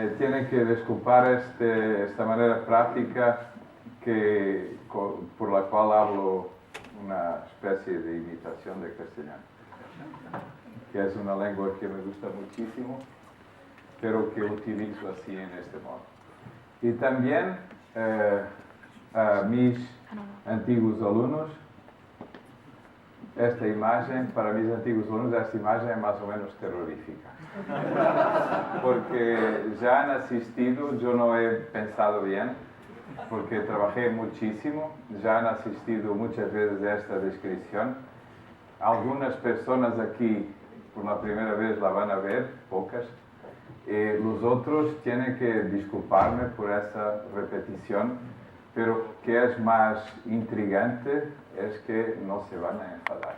me tiene que disculpar esta manera práctica por la cual hablo una especie de imitación de castellano, que es una lengua que me gusta muchísimo, pero que utilizo así en este modo. Y también a mis antiguos alumnos, esta imagen, para mis antiguos alumnos, esta imagen es más o menos terrorífica. Porque ya han asistido, yo no he pensado bien, porque trabajé muchísimo, ya han asistido muchas veces a esta descripción. Algunas personas aquí por la primera vez la van a ver, pocas. Los otros tienen que disculparme por esa repetición, pero que es más intrigante es que no se van a enfadar.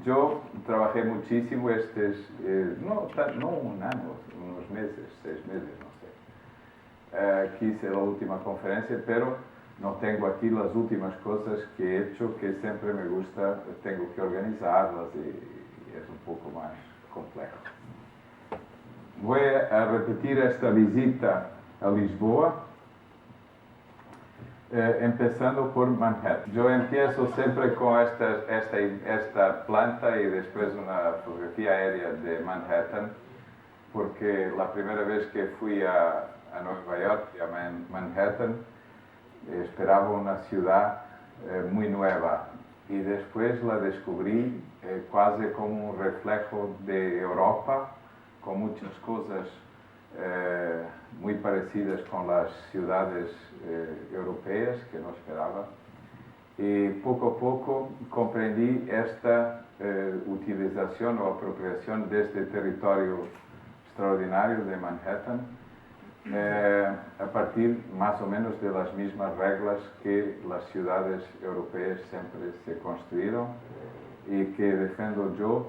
Yo trabajé muchísimo no un año, unos meses, 6 meses, no sé. Aquí hice la última conferencia, pero no tengo aquí las últimas cosas que he hecho, que siempre me gusta, tengo que organizarlas y es un poco más complejo. Voy a repetir esta visita a Lisboa, empezando por Manhattan. Yo empiezo siempre con esta planta y después una fotografía aérea de Manhattan, porque la primera vez que fui a Nueva York, a Manhattan, esperaba una ciudad muy nueva y después la descubrí casi como un reflejo de Europa, con muchas cosas muy parecidas con las ciudades europeas que no esperaba. Y poco a poco comprendí esta utilización o apropiación de este territorio extraordinario de Manhattan a partir más o menos de las mismas reglas que las ciudades europeas siempre se construyeron y que defiendo yo,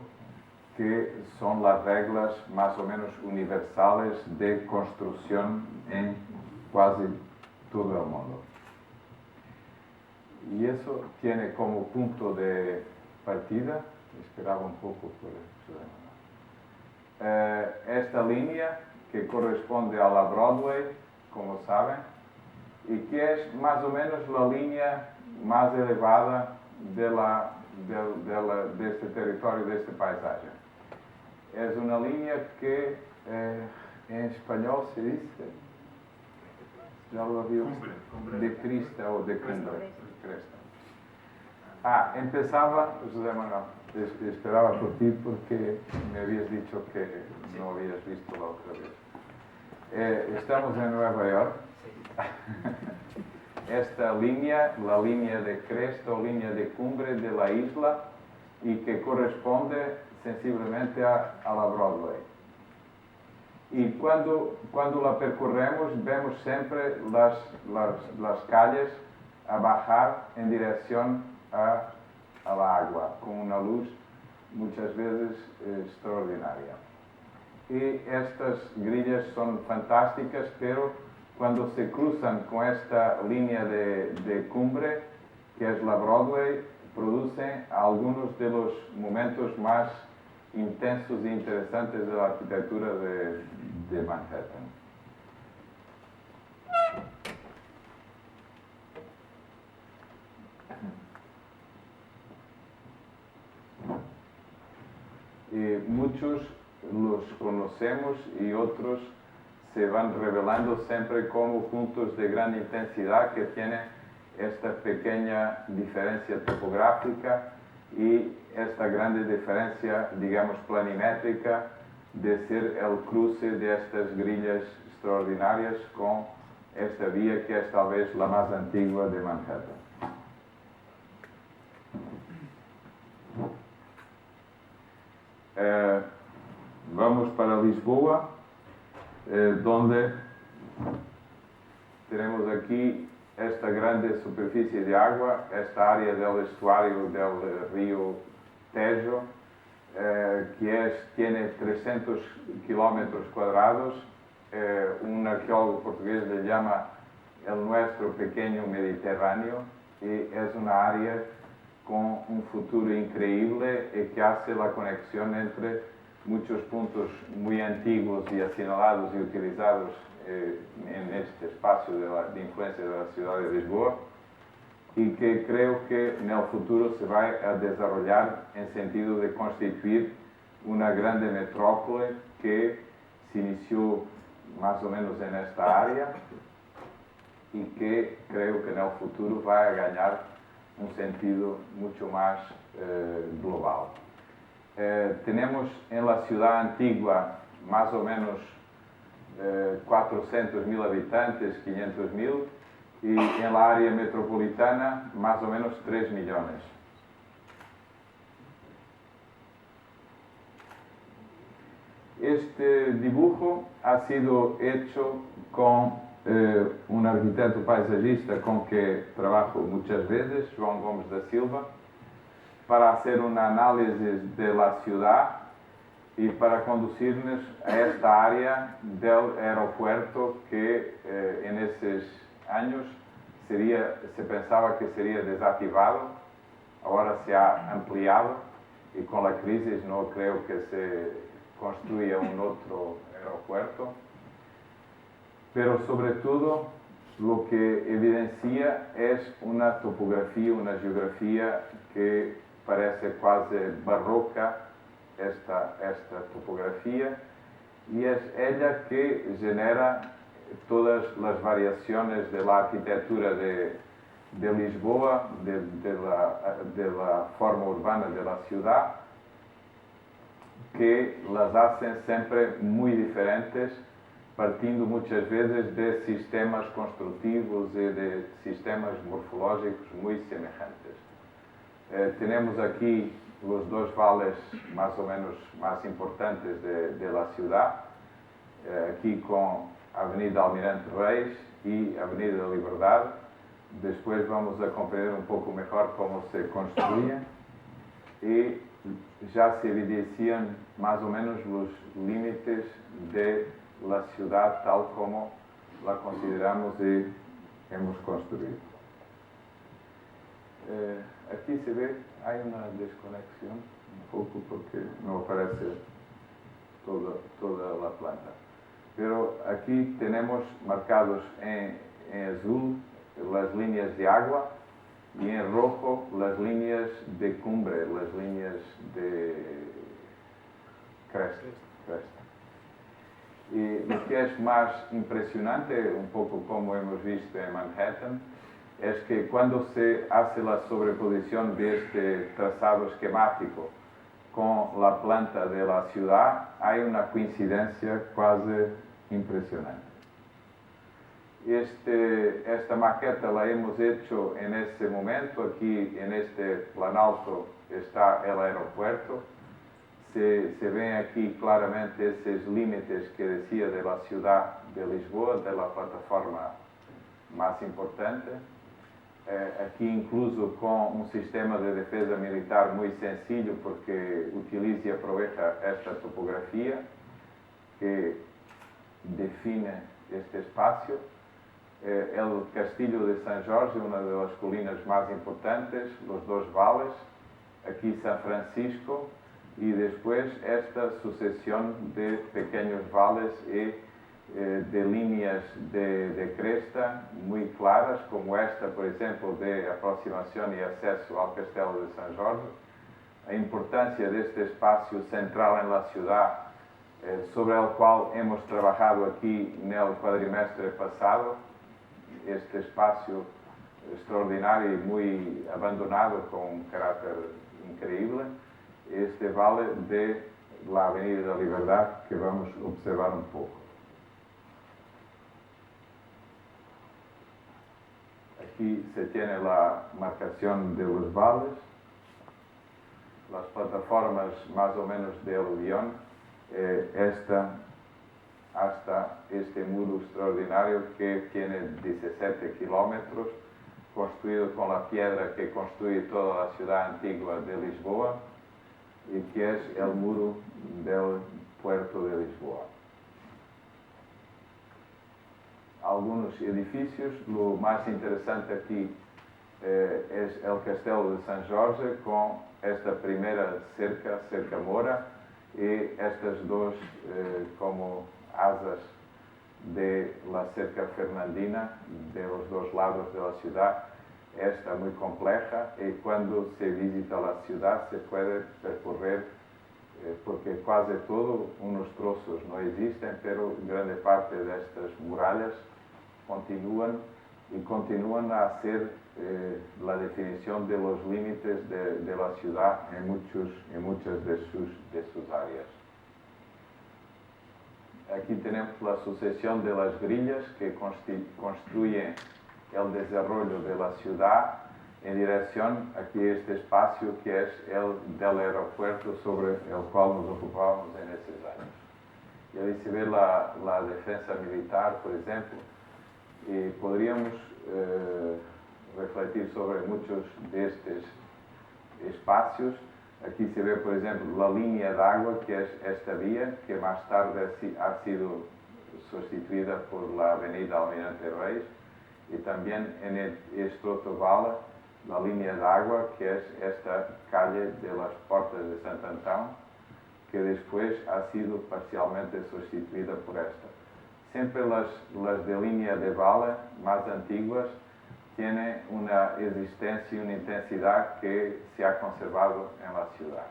que son las reglas más o menos universales de construcción en casi todo el mundo. Y eso tiene como punto de partida, esperaba un poco por esta línea que corresponde a la Broadway, como saben, y que es más o menos la línea más elevada de este territorio, de este paisaje. Es una línea que en español se dice, ya lo había visto, de crista o de cumbre. Empezaba, José Manuel, esperaba por ti porque me habías dicho que no habías visto la otra vez. Estamos en Nueva York. Esta línea, la línea de cresta o línea de cumbre de la isla, y que corresponde sensiblemente a la Broadway. Y cuando la percorremos vemos siempre las calles a bajar en dirección a la agua, con una luz muchas veces extraordinaria. Y estas grillas son fantásticas, pero cuando se cruzan con esta línea de cumbre, que es la Broadway, producen algunos de los momentos más intensos e interesantes de la arquitectura de Manhattan. Muchos los conocemos y otros se van revelando siempre como puntos de gran intensidad que tienen esta pequeña diferencia topográfica y esta grande diferencia, digamos, planimétrica de ser el cruce de estas grillas extraordinarias con esta vía que es tal vez la más antigua de Manhattan. Vamos para Lisboa, donde tenemos aquí esta grande superficie de agua, esta área del estuario del río Tejo, que tiene 300 kilómetros cuadrados. Un arqueólogo portugués le llama el nuestro pequeño Mediterráneo, y es una área con un futuro increíble y que hace la conexión entre muchos puntos muy antiguos y assinalados y utilizados en este espacio de influencia de la ciudad de Lisboa, y que creo que en el futuro se va a desarrollar en sentido de constituir una grande metrópole que se inició más o menos en esta área y que creo que en el futuro va a ganar un sentido mucho más global. Tenemos en la ciudad antigua más o menos 400.000 habitantes, 500.000, y en la área metropolitana más o menos 3 millones. Este dibujo ha sido hecho con un arquitecto paisagista con que trabajo muchas veces, João Gomes da Silva, para hacer una análisis de la ciudad y para conducirnos a esta área del aeropuerto que en esos años se pensaba que sería desativado, ahora se ha ampliado y con la crisis no creo que se construya un otro aeropuerto, pero sobre todo lo que evidencia es una topografía, una geografía que parece casi barroca, esta topografía, y es ella que genera todas las variaciones de la arquitectura de Lisboa, de la forma urbana de la ciudad, que las hacen siempre muy diferentes, partindo muchas veces de sistemas constructivos y de sistemas morfológicos muy semejantes. Tenemos aquí los dos vales más o menos más importantes de la ciudad, aquí con Avenida Almirante Reis y Avenida Liberdade. Después vamos a comprender un poco mejor cómo se construía y ya se evidencian más o menos los límites de la ciudad tal como la consideramos y hemos construido. Aquí se ve, hay una desconexión un poco porque no aparece toda la planta. Pero aquí tenemos marcados en azul las líneas de agua y en rojo las líneas de cumbre, las líneas de cresta. Y lo que es más impresionante, un poco como hemos visto en Manhattan, es que cuando se hace la sobreposición de este trazado esquemático con la planta de la ciudad, hay una coincidencia casi impresionante. Esta maqueta la hemos hecho en ese momento, aquí en este planalto está el aeropuerto. Se ven aquí claramente esos límites que decía de la ciudad de Lisboa, de la plataforma más importante. Aquí incluso con un sistema de defensa militar muy sencillo porque utiliza y aprovecha esta topografía que define este espacio. El Castillo de San Jorge, una de las colinas más importantes, los dos vales, aquí San Francisco, y después esta sucesión de pequeños vales y de líneas de cresta muy claras, como esta, por ejemplo, de aproximación y acceso al Castelo de San Jorge. La importancia de este espacio central en la ciudad, sobre el cual hemos trabajado aquí en el cuatrimestre pasado, este espacio extraordinario y muy abandonado con un carácter increíble, este vale de la Avenida de la Libertad que vamos a observar un poco. Aquí se tiene la marcación de los vales, las plataformas más o menos de aluvión, hasta este muro extraordinario que tiene 17 kilómetros, construido con la piedra que construye toda la ciudad antigua de Lisboa y que es el muro del puerto de Lisboa. Algunos edificios, lo más interesante aquí es el Castelo de San Jorge con esta primera cerca mora y estas dos como asas de la cerca fernandina de los dos lados de la ciudad. Esta muy compleja y cuando se visita la ciudad se puede percorrer porque quase todo, unos trozos no existen, pero grande parte de estas murallas continúan a ser la definición de los límites de la ciudad en muchas de sus áreas. Aquí tenemos la sucesión de las grillas que construyen el desarrollo de la ciudad en dirección aquí este espacio que es el del aeropuerto sobre el cual nos ocupábamos en esos años. Y ahí se ve la defensa militar, por ejemplo, y podríamos refletir sobre muchos de estos espacios. Aquí se ve, por ejemplo, la línea de agua, que es esta vía, que más tarde ha sido sustituida por la avenida Almirante Reis, y también en el Estrotovala, la línea de agua, que es esta calle de las Portas de Sant Antão, que después ha sido parcialmente sustituida por esta. Siempre las de línea de bala más antiguas tienen una existencia y una intensidad que se ha conservado en la ciudad.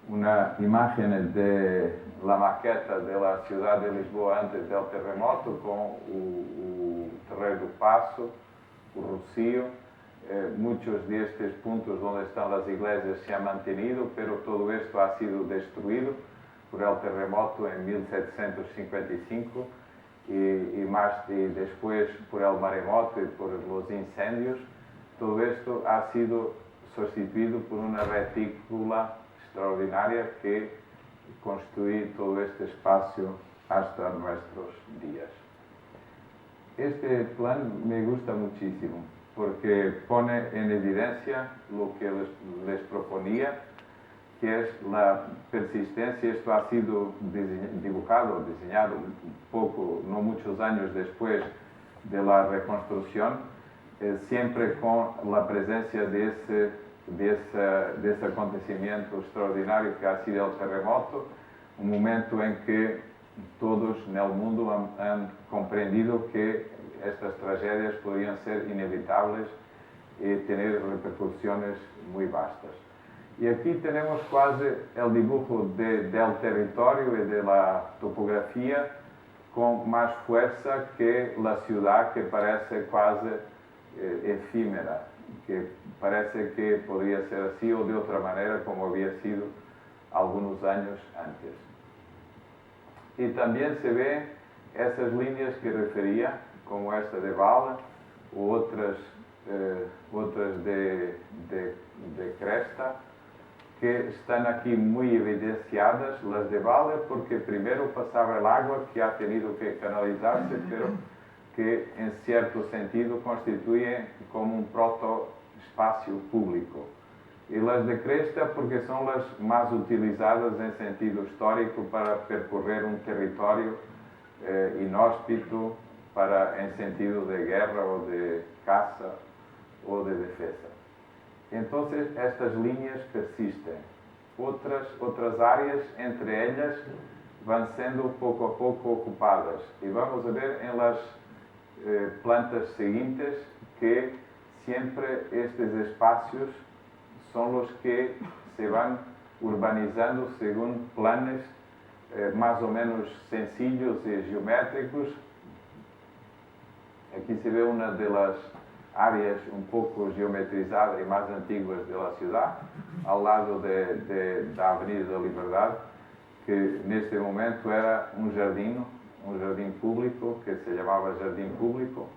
Una imagen de la maqueta de la ciudad de Lisboa antes del terremoto, con el Terreiro do Paço, el Rocio. Muchos de estos puntos donde están las iglesias se han mantenido, pero todo esto ha sido destruido por el terremoto en 1755 y después por el maremoto y por los incendios. Todo esto ha sido sustituido por una retícula extraordinaria que construye todo este espacio hasta nuestros días. Este plan me gusta muchísimo porque pone en evidencia lo que les proponía, que es la persistencia. Esto ha sido diseñado poco, no muchos años después de la reconstrucción, siempre con la presencia de ese acontecimiento extraordinario que ha sido el terremoto, un momento en que todos en el mundo han comprendido que estas tragedias podían ser inevitables y tener repercusiones muy vastas. Y aquí tenemos casi el dibujo del territorio y de la topografía con más fuerza que la ciudad, que parece casi efímera, que parece que podría ser así o de otra manera como había sido algunos años antes. Y también se ve esas líneas que refería, como esta de Vala, u otras de cresta, que están aquí muy evidenciadas. Las de Vala porque primero pasaba el agua que ha tenido que canalizarse, pero que en cierto sentido constituye como un proto-espacio público. Y las de cresta porque son las más utilizadas en sentido histórico para percorrer un territorio inhóspito en sentido de guerra o de caza o de defensa. Entonces estas líneas persisten. Otras áreas, entre ellas, van siendo poco a poco ocupadas. Y vamos a ver en las plantas siguientes que siempre estos espacios son los que se van urbanizando según planes más o menos sencillos y geométricos. Aquí se ve una de las áreas un poco geometrizadas y más antiguas de la ciudad, al lado de la Avenida da Liberdade, que en este momento era un jardín público, que se llamaba Jardín Público,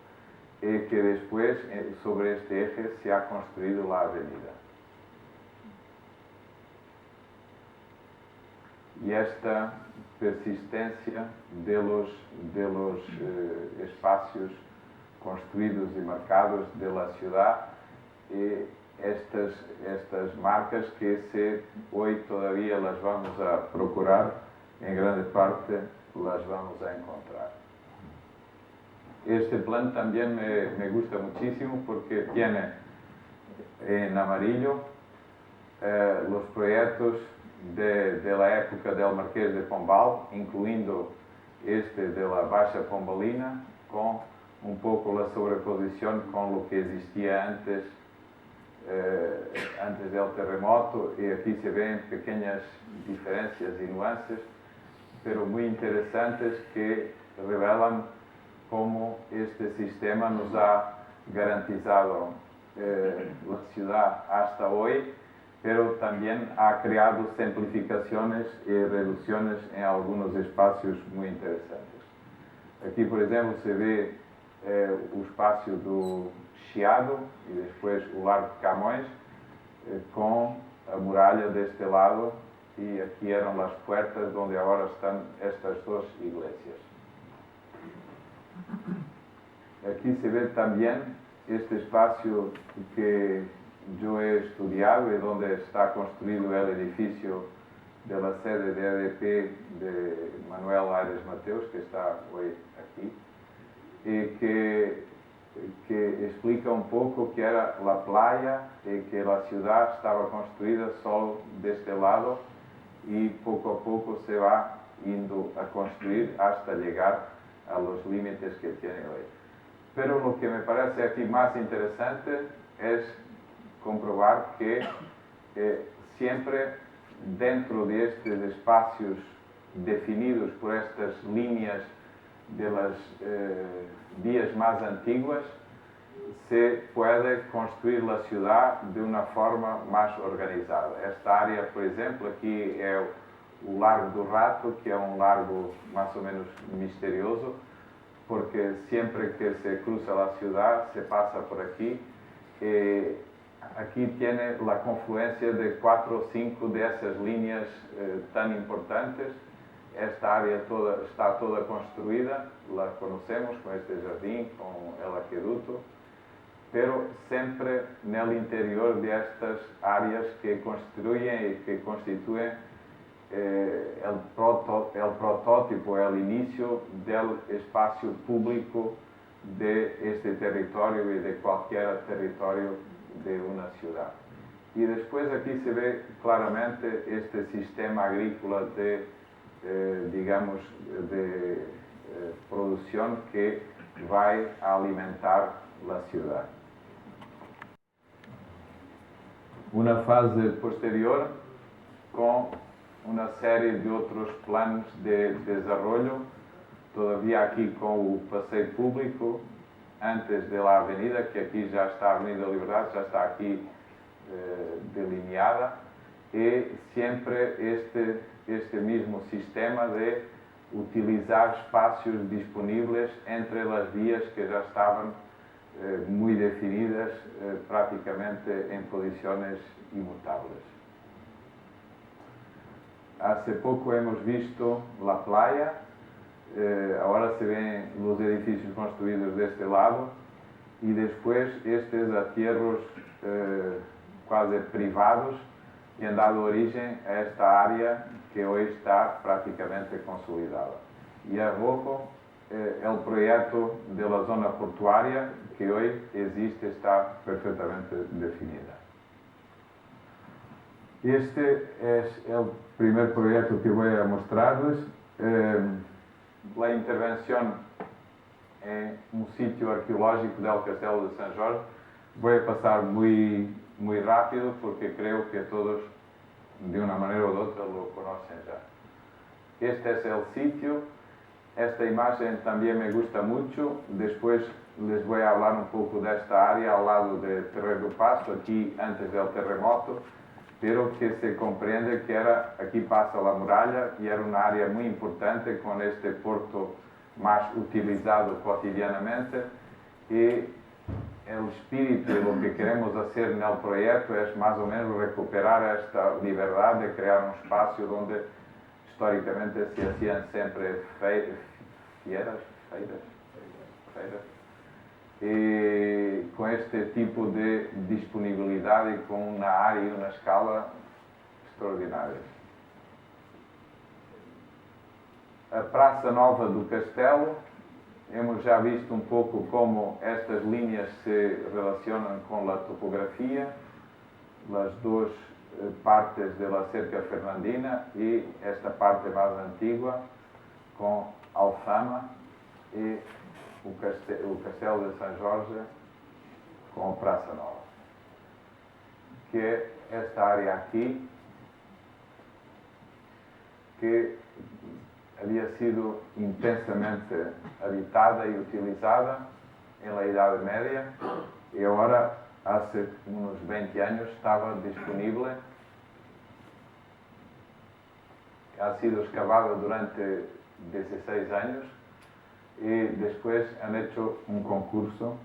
y que después, sobre este eje, se ha construido la avenida. Y esta persistencia de los espacios construidos y marcados de la ciudad, y estas marcas que hoy todavía las vamos a procurar, en grande parte las vamos a encontrar. Este plan también me gusta muchísimo porque tiene en amarillo los proyectos de la época del Marqués de Pombal, incluindo este de la Baixa Pombalina, con un poco la sobreposición con lo que existía antes del terremoto, y aquí se ven pequeñas diferencias y nuances, pero muy interesantes, que revelan cómo este sistema nos ha garantizado la ciudad hasta hoy, pero también ha creado simplificaciones y reducciones en algunos espacios muy interesantes. Aquí, por exemplo, se vê o espaço do Chiado e depois o Largo de Camões, com a muralha deste lado, e aqui eram as puertas onde agora estão estas duas igrejas. Aqui se vê também este espaço que eu he estudiado e onde está construído o edifício da sede de EDP de Manuel Aires Mateus, que está hoje aqui, e que explica um pouco que era a playa e que a cidade estava construída só deste lado, e pouco a pouco se vai indo a construir hasta chegar a los límites que tem hoje. Pero lo que me parece aquí más interesante es comprobar que siempre dentro de estos espacios definidos por estas líneas de las vías más antiguas, se puede construir la ciudad de una forma más organizada. Esta área, por ejemplo, aquí es o Largo do Rato, que é um largo mais ou menos misterioso, porque sempre que se cruza a ciudad se pasa por aquí. Aquí tiene la confluencia de 4 o 5 de esas líneas tan importantes. Esta área está toda construida, la conocemos con este jardín, con el acueducto, pero siempre en el interior de estas áreas que construyen y que constituyen el protótipo, el inicio del espacio público de este territorio y de cualquier territorio de una ciudad. Y después aquí se ve claramente este sistema agrícola de, digamos, de producción que va a alimentar la ciudad. Una fase posterior con una serie de otros planos de desarrollo, todavía aquí con el paseo público, antes de la avenida, que aquí ya está Avenida Liberdade, ya está aquí delineada, y siempre este mismo sistema de utilizar espacios disponibles entre las vías que ya estaban muy definidas, prácticamente en posiciones inmutables. Hace poco hemos visto la playa, ahora se ven los edificios construidos de este lado, y después estos atierros quase privados que han dado origen a esta área que hoy está prácticamente consolidada. Y abajo el proyecto de la zona portuaria que hoy existe está perfectamente definida. Este es el primer proyecto que voy a mostrarles. La intervención en un sitio arqueológico del Castelo de San Jorge. Voy a pasar muy rápido porque creo que todos de una manera u otra lo conocen ya. Este es el sitio. Esta imagen también me gusta mucho. Después les voy a hablar un poco de esta área al lado de Terreiro do Passo, aquí antes del terremoto, pero que se comprende que aquí pasa la muralla y era una área muy importante con este puerto más utilizado cotidianamente, y el espíritu de lo que queremos hacer en el proyecto es más o menos recuperar esta libertad de crear un espacio donde históricamente se hacían siempre feiras, y con este tipo de disponibilidad y con una área y una escala extraordinarias. A Praça Nova do Castelo, hemos já visto um pouco como estas linhas se relacionam com a topografia, as duas partes de la cerca fernandina y esta parte más antigua con Alfama y el Castelo de San Jorge con Praça Nova. Que esta área aquí, que había sido intensamente habitada y utilizada en la Edad Media y ahora, hace unos 20 años, estaba disponible. Ha sido escavada durante 16 años y después han hecho un concurso.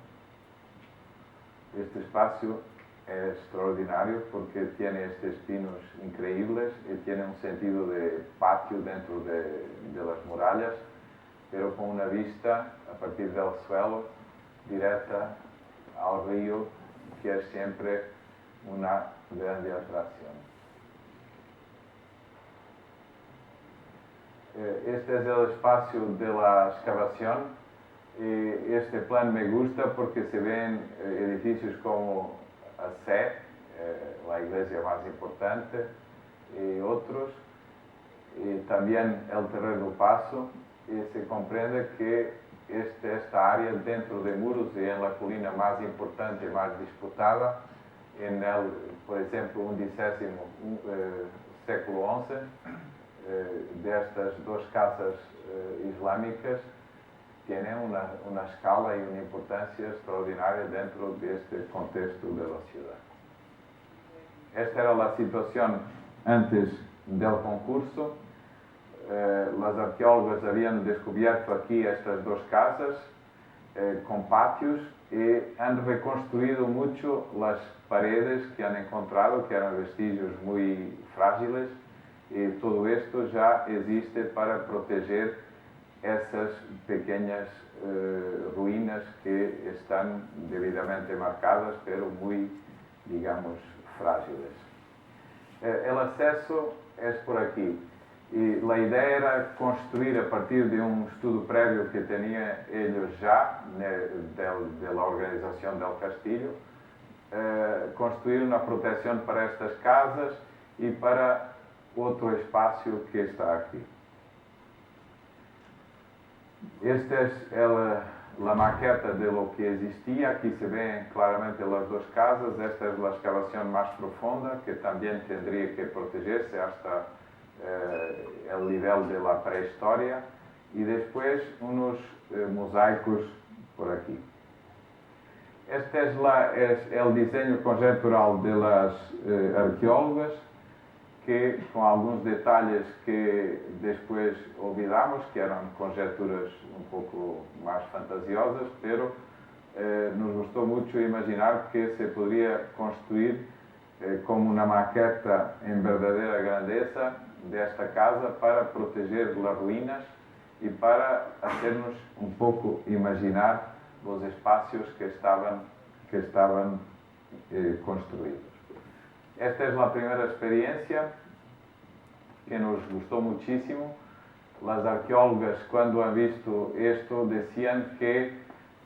Este espacio es extraordinario porque tiene estos pinos increíbles y tiene un sentido de patio dentro de las murallas, pero con una vista a partir del suelo directa al río, que es siempre una grande atracción. Este es el espacio de la excavación. Este plan me gusta porque se ven edificios como a Sé, la iglesia más importante, y otros, y también el Terreiro do Passo, y se comprende que esta área dentro de Muros y en la colina más importante, más disputada, por ejemplo, século XI, de estas dos casas islámicas, tiene una escala y una importancia extraordinaria dentro de este contexto de la ciudad. Esta era la situación antes del concurso. Las arqueólogas habían descubierto aquí estas dos casas con patios y han reconstruido mucho las paredes que han encontrado, que eran vestigios muy frágiles, y todo esto ya existe para proteger esas pequeñas ruínas que están debidamente marcadas, pero muy, digamos, frágiles. El acceso es por aquí. Y la idea era construir, a partir de un estudio previo que tenía ellos ya, de la organización del castillo, construir una protección para estas casas y para otro espacio que está aquí. Esta es la maqueta de lo que existía. Aquí se ven claramente las dos casas. Esta es la excavación más profunda, que también tendría que protegerse hasta el nivel de la prehistoria. Y después unos mosaicos por aquí. Este es el diseño conjectural de las arqueólogas, que con algunos detalles que después olvidamos, que eran conjeturas un poco más fantasiosas, pero nos gustó mucho imaginar que se podría construir como una maqueta en verdadera grandeza de esta casa para proteger las ruinas y para hacernos un poco imaginar los espacios que estaban construidos. Esta es la primera experiencia que nos gustó muchísimo. Las arqueólogas, cuando han visto esto, decían que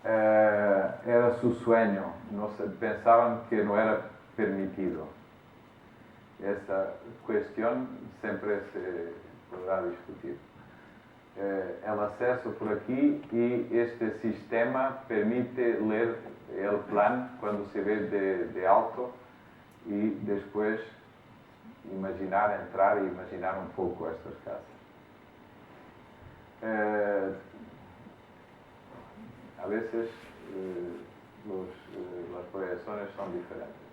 era su sueño, pensaban que no era permitido. Esa cuestión siempre se podrá discutir. El acceso por aquí, y este sistema permite leer el plan cuando se ve de alto y después entrar e imaginar un poco estas casas. A veces las proyecciones son diferentes.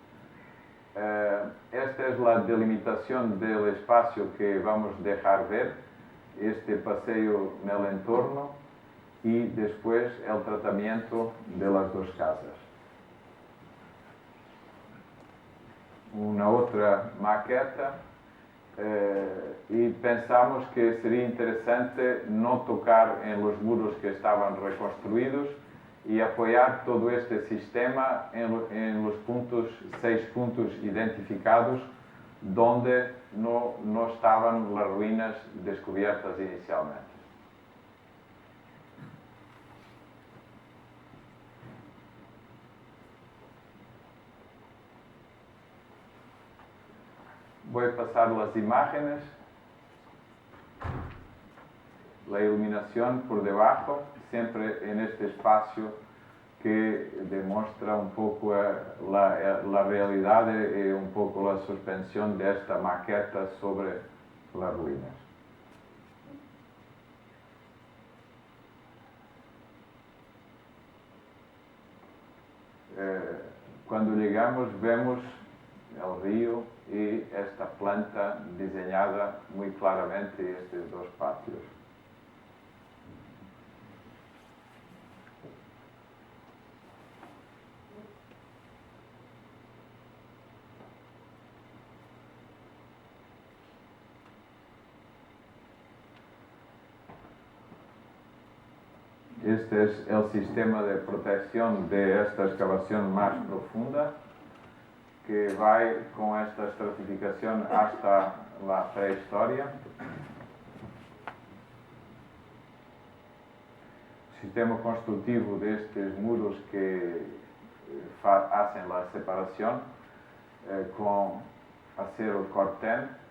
Esta es la delimitación del espacio que vamos a dejar ver, este paseo en el entorno y después el tratamiento de las dos casas. Una otra maqueta, y pensamos que sería interesante no tocar en los muros que estaban reconstruidos y apoyar todo este sistema en los 6 puntos identificados donde no estaban las ruinas descubiertas inicialmente. Voy a pasar las imágenes, la iluminación por debajo, siempre en este espacio que demuestra un poco la realidad y un poco la suspensión de esta maqueta sobre las ruinas. Cuando llegamos vemos el río y esta planta diseñada muy claramente en estos dos patios. Este es el sistema de protección de esta excavación más profunda, que va con esta estratificación hasta la prehistoria. El sistema constructivo de estos muros que hacen la separación con acero corten.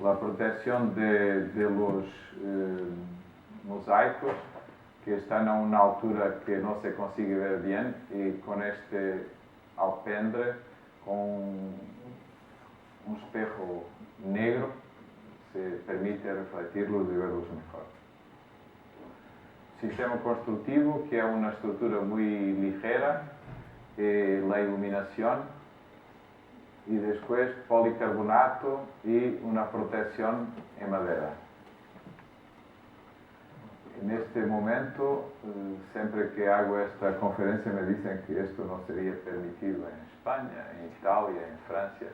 La protección de los mosaicos que están a una altura que no se consigue ver bien y con este alpendre, con un espejo negro, se permite refletirlos y verlos mejor. Sistema constructivo que es una estructura muy ligera, la iluminación, y después policarbonato y una protección en madera. En este momento, siempre que hago esta conferencia me dicen que esto no sería permitido en España, en Italia, en Francia,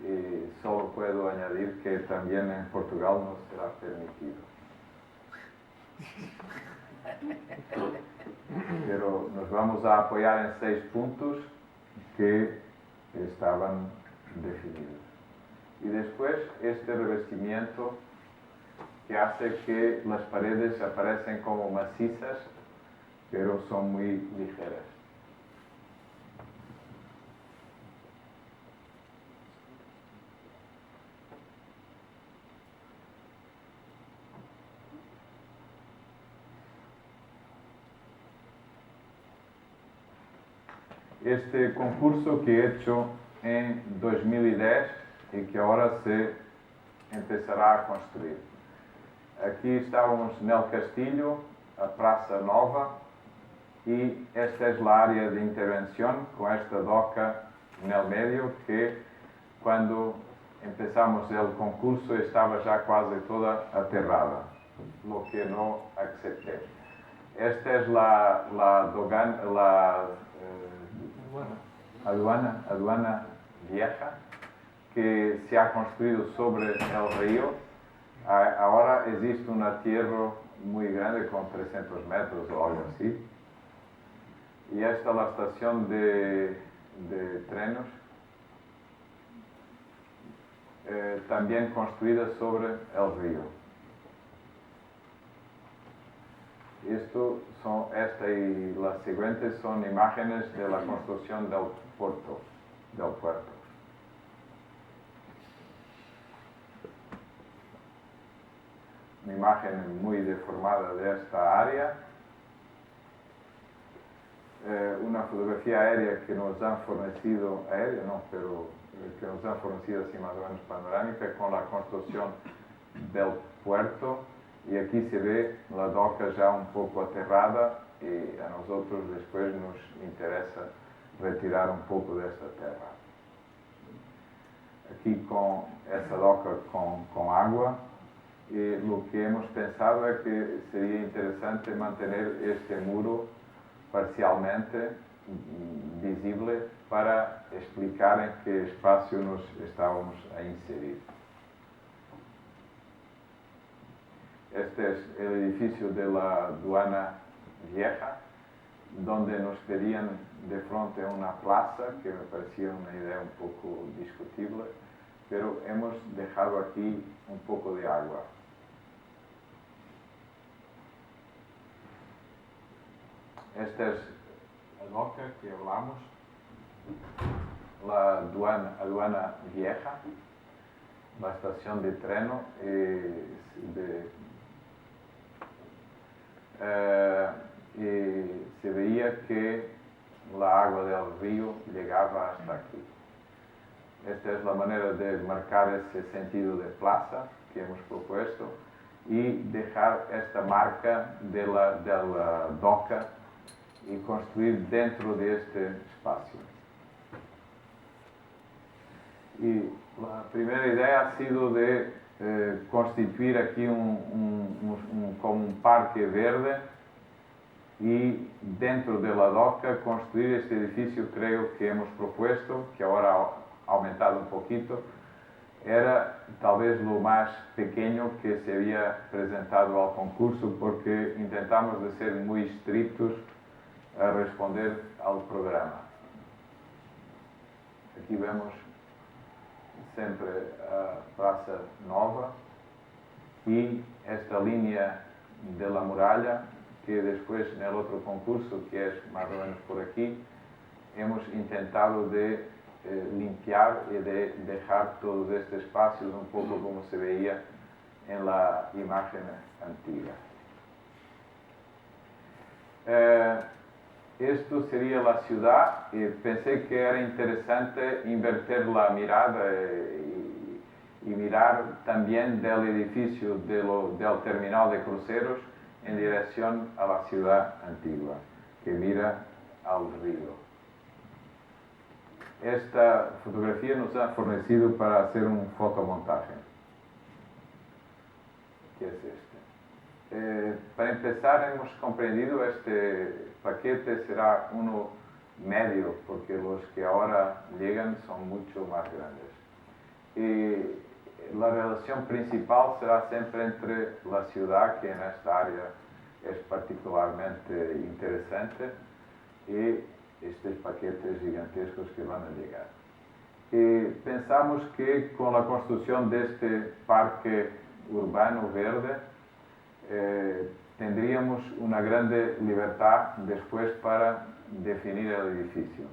y solo puedo añadir que también en Portugal no será permitido. Pero nos vamos a apoyar en 6 puntos que estaban definidos. Y después este revestimiento que hace que las paredes aparecen como macizas, pero son muy ligeras. Este concurso que he hecho en 2010 y que ahora se empezará a construir. Aquí estamos en el castillo, a Praça Nova, y esta es la área de intervención con esta doca en el medio que cuando empezamos el concurso estaba ya casi toda aterrada, lo que no acepté. Esta es la aduana vieja que se ha construido sobre el río. Ahora existe una tierra muy grande con 300 metros o algo así. Y esta es la estación de trenes, también construida sobre el río. Esta y las siguientes son imágenes de la construcción del puerto. Una imagen muy deformada de esta área. Una fotografía aérea que nos han fornecido, que nos han fornecido así más o menos panorámica con la construcción del puerto. Y aquí se ve la doca ya un poco aterrada y a nosotros después nos interesa retirar un poco de esta tierra. Aquí con esta doca con agua, y lo que hemos pensado es que sería interesante mantener este muro parcialmente visible para explicar en qué espacio nos estábamos a inserir. Este es el edificio de la aduana vieja, donde nos pedían de frente a una plaza, que me parecía una idea un poco discutible, pero hemos dejado aquí un poco de agua. esta es la doca que hablamos, la aduana vieja, la estación de tren y se veía que la agua del río llegaba hasta aquí. Esta es la manera de marcar ese sentido de plaza que hemos propuesto y dejar esta marca de la doca y construir dentro de este espacio. Y la primera idea ha sido de constituir aquí como un parque verde y dentro de la doca construir este edificio, creo que hemos propuesto, que ahora ha aumentado un poquito, era tal vez lo más pequeño que se había presentado al concurso porque intentamos de ser muy estrictos a responder al programa. Aquí vemos sempre a Praça Nova e esta linha de la muralla que después en el otro concurso, que es más o menos por aquí, hemos intentado de limpiar y de dejar todos estos espacios un poco como se veía en la imagen antigua. Esto sería la ciudad y pensé que era interesante invertir la mirada y mirar también del edificio del terminal de cruceros en dirección a la ciudad antigua, que mira al río. Esta fotografía nos ha fornecido para hacer un fotomontaje. ¿Qué es este? Para empezar, hemos comprendido este paquete será uno medio, porque los que ahora llegan son mucho más grandes. Y la relación principal será siempre entre la ciudad, que en esta área es particularmente interesante, y estos paquetes gigantescos que van a llegar. Y pensamos que con la construcción de este parque urbano verde tendríamos una grande libertad después para definir el edificio.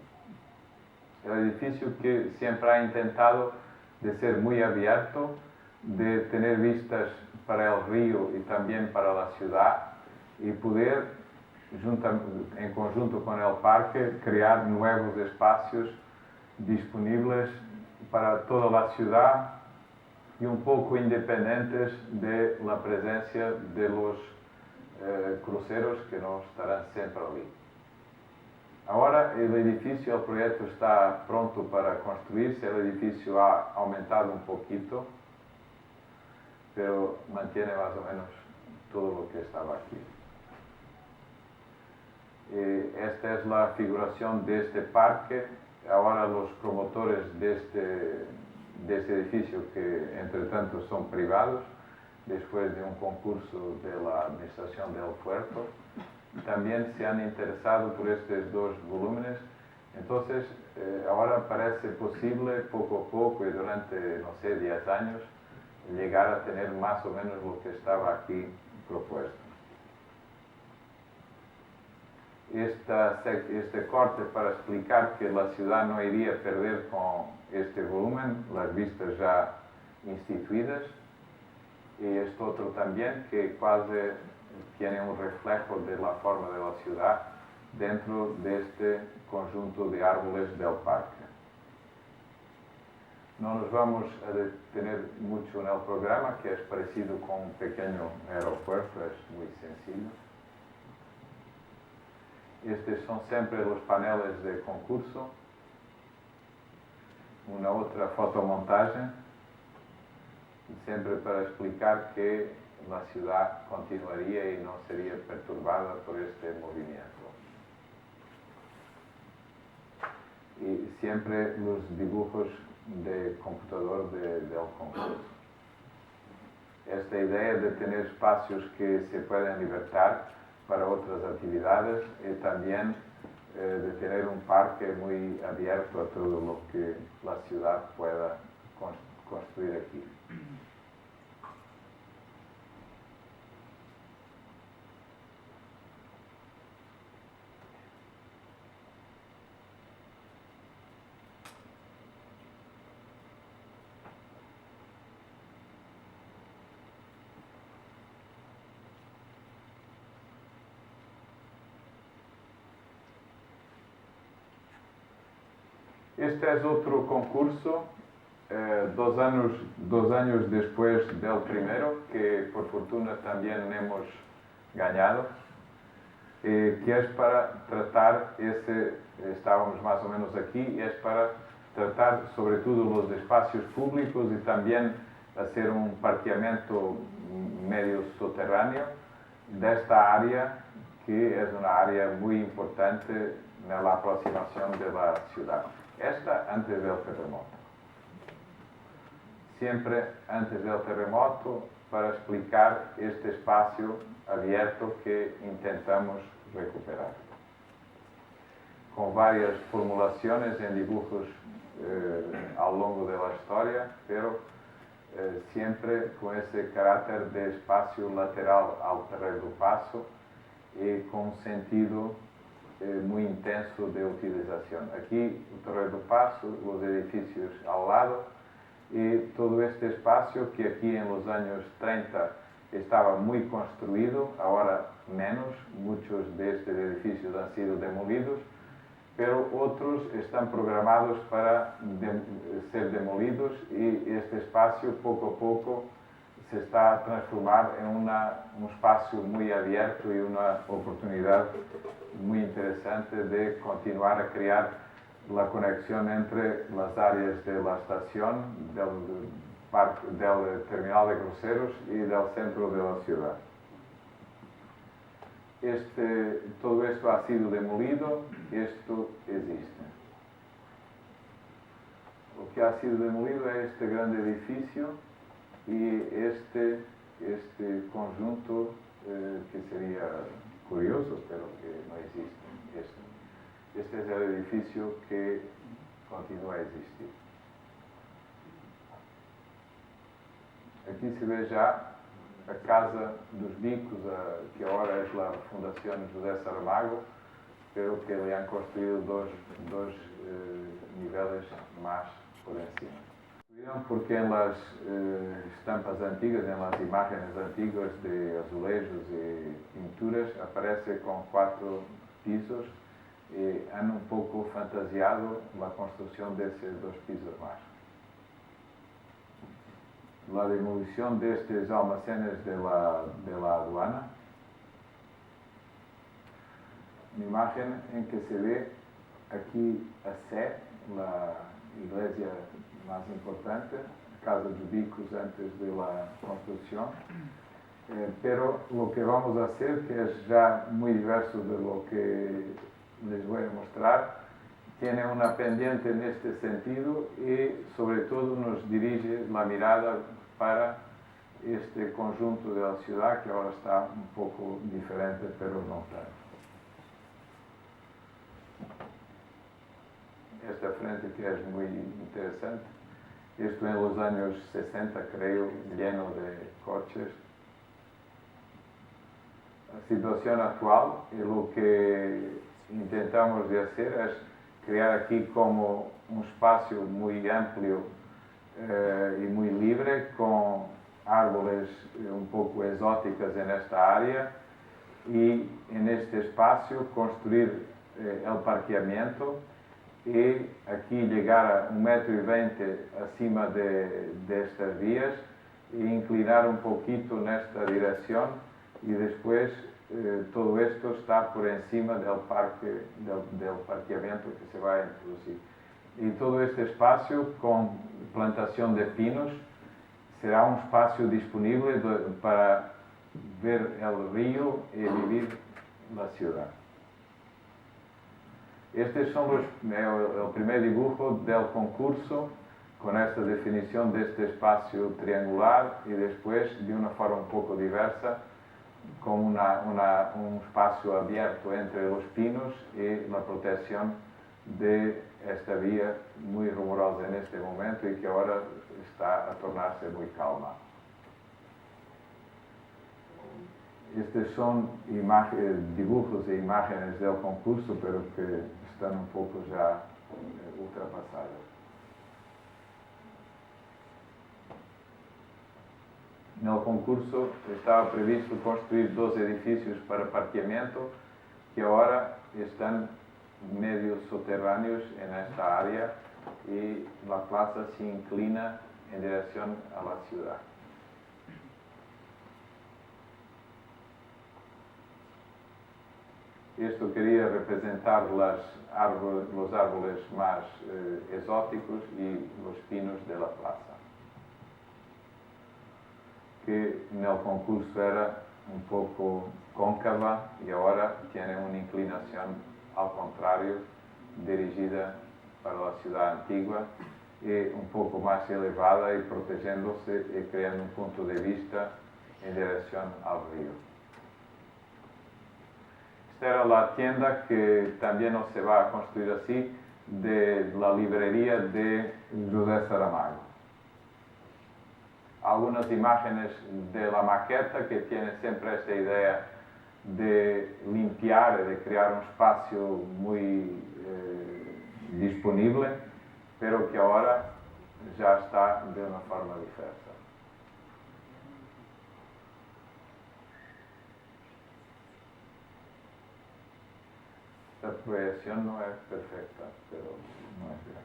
El edificio que siempre ha intentado de ser muy abierto, de tener vistas para el río y también para la ciudad y poder, en conjunto con el parque, crear nuevos espacios disponibles para toda la ciudad y un poco independientes de la presencia de los cruceros que no estarán siempre allí. Ahora el edificio, el proyecto está pronto para construirse, el edificio ha aumentado un poquito, pero mantiene más o menos todo lo que estaba aquí. Esta es la figuración de este parque. Ahora los promotores de este edificio, que entre tanto son privados, después de un concurso de la administración del puerto, también se han interesado por estos dos volúmenes. Entonces, ahora parece posible, poco a poco y durante, no sé, 10 años, llegar a tener más o menos lo que estaba aquí propuesto. Este corte para explicar que la ciudad no iría a perder con este volumen las vistas ya instituidas, y esto otro también que casi tiene un reflejo de la forma de la ciudad dentro de este conjunto de árboles del parque. No nos vamos a detener mucho en el programa, que es parecido con un pequeño aeropuerto, es muy sencillo. Estos son siempre los paneles de concurso. Una otra fotomontaje, siempre para explicar que la ciudad continuaría y no sería perturbada por este movimiento. Y siempre los dibujos de computador del concurso. Esta idea de tener espacios que se pueden libertar para otras actividades y también de tener un parque muy abierto a todo lo que la ciudad pueda construir aquí. Este é outro concurso, 2 anos depois do primeiro, que por fortuna também hemos ganhado, que é para tratar estávamos mais ou menos aqui, é para tratar sobretudo os espaços públicos e também fazer parqueamento medio subterrâneo desta área, que é uma área muito importante na aproximação da cidade. Esta antes do terremoto. Sempre antes do terremoto, para explicar este espaço aberto que intentamos recuperar. Com várias formulações em dibujos ao longo da história, pero sempre com esse caráter de espaço lateral ao Terreiro do Paço e com um sentido muito intenso de utilização. Aqui, o Terreiro do Paço, os edifícios ao lado e todo este espaço que aqui nos anos 30 estava muito construído, agora menos, muitos destes edifícios han sido demolidos, pero outros estão programados para ser demolidos e este espaço, pouco a pouco, se está a transformar em um espaço muito aberto e uma oportunidade muito interessante de continuar a criar a conexão entre as áreas da estação, do terminal de cruceros e do centro da cidade. Todo esto ha sido demolido, esto existe. O que ha sido demolido é este grande edifício e este conjunto que seria curioso, pero que não existe. Este é o edifício que continua a existir. Aqui se vê já a Casa dos Bicos, que agora é a Fundação José Saramago, pero que le han construído dois níveis mais por encima. Porque em las estampas antigas, em las imágenes antigas de azulejos e pinturas, aparece com 4 pisos e han um pouco fantasiado a construção desses 2 pisos mais. La demolición de estos almacenes de la aduana. Una imagen en que se ve aquí a Sé, la iglesia más importante, Casa dos Bicos antes de la construcción. Pero lo que vamos a hacer, que es ya muy diverso de lo que les voy a mostrar, tiene una pendiente en este sentido y sobre todo nos dirige la mirada para este conjunto de la ciudad que ahora está un poco diferente, pero no tanto. Esta frente que es muy interesante, esto en los años 60 creo, lleno de coches. La situación actual y lo que intentamos de hacer es crear aquí como un espacio muy amplio y muy libre, con árboles un poco exóticas en esta área y en este espacio construir el parqueamiento y aquí llegar a 1,20 m acima de estas vías e inclinar un poquito en esta dirección y después todo esto está por encima del parqueamiento que se va a introducir. Y todo este espacio con plantación de pinos será un espacio disponible para ver el río y vivir la ciudad. Estes son el primer dibujo del concurso con esta definición de este espacio triangular y después de una forma un poco diversa con un espacio abierto entre los pinos y la protección de esta vía muy rumorosa en este momento y que ahora está a tornarse muy calma. Estos son dibujos e imágenes del concurso, pero que están un poco ya ultrapassadas. No concurso estaba previsto construir 2 edifícios para parqueamento que agora están medios subterráneos en esta área y la plaza se inclina en dirección a la ciudad. Esto quería representar los árboles más exóticos y los pinos de la plaza, que en el concurso era un poco cóncava y ahora tiene una inclinación al contrario, dirigida para la ciudad antigua y un poco más elevada y protegiéndose y creando un punto de vista en dirección al río. Esta era la tienda que también no se va a construir así, de la librería de José Saramago. Algunas imágenes de la maqueta que tiene siempre esta idea de limpiar, de crear un espacio muy disponible, pero que ahora ya está de una forma diversa. La proyección no es perfecta, pero no es bien.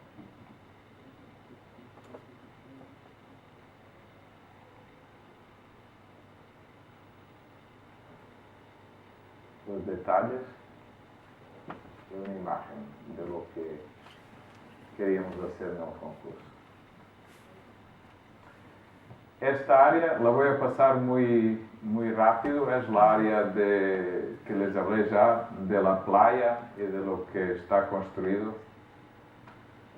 Los detalles de una imagen de lo que queríamos hacer en el concurso. Esta área la voy a pasar muy rápido, es la área que les hablé ya de la playa y de lo que está construido.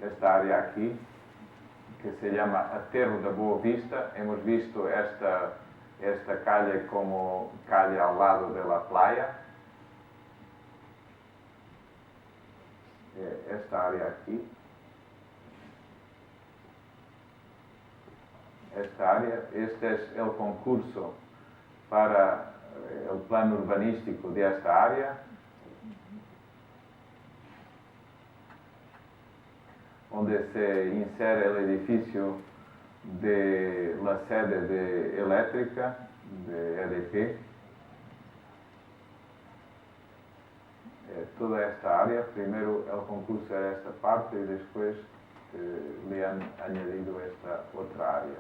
Esta área aquí, que se llama Aterro da Boa Vista, hemos visto esta calle como calle al lado de la playa. Esta área aquí. Esta área, este es el concurso para el plano urbanístico de esta área, donde se insere el edificio de la sede de eléctrica de EDP. Toda esta área, primero el concurso era esta parte y después le han añadido esta otra área.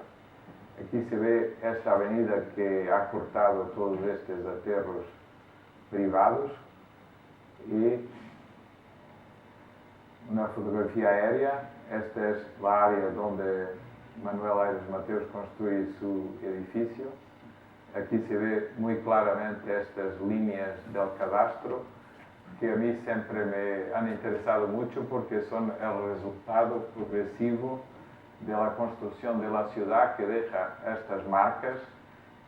Aquí se ve esta avenida que ha cortado todos estos aterros privados y una fotografía aérea. Esta es la área donde Manuel Aires Mateus construye su edificio. Aquí se ve muy claramente estas líneas del cadastro que a mí siempre me han interesado mucho porque son el resultado progresivo de la construcción de la ciudad que deja estas marcas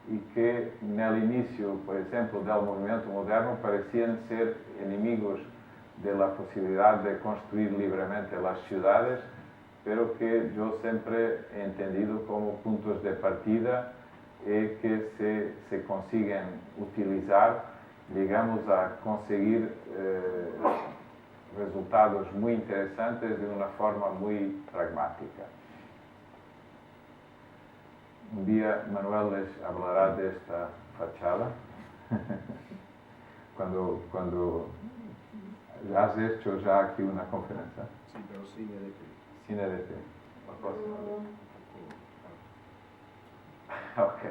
y que en el inicio, por ejemplo, del movimiento moderno parecían ser enemigos de la posibilidad de construir libremente las ciudades, pero que yo siempre he entendido como puntos de partida y que se consiguen utilizar, llegamos a conseguir resultados muy interesantes de una forma muy pragmática. Un día Manuel les hablará de esta fachada. cuando has hecho ya aquí una conferencia. Sí, pero sin EDP. Sin EDP. La próxima vez. Ok.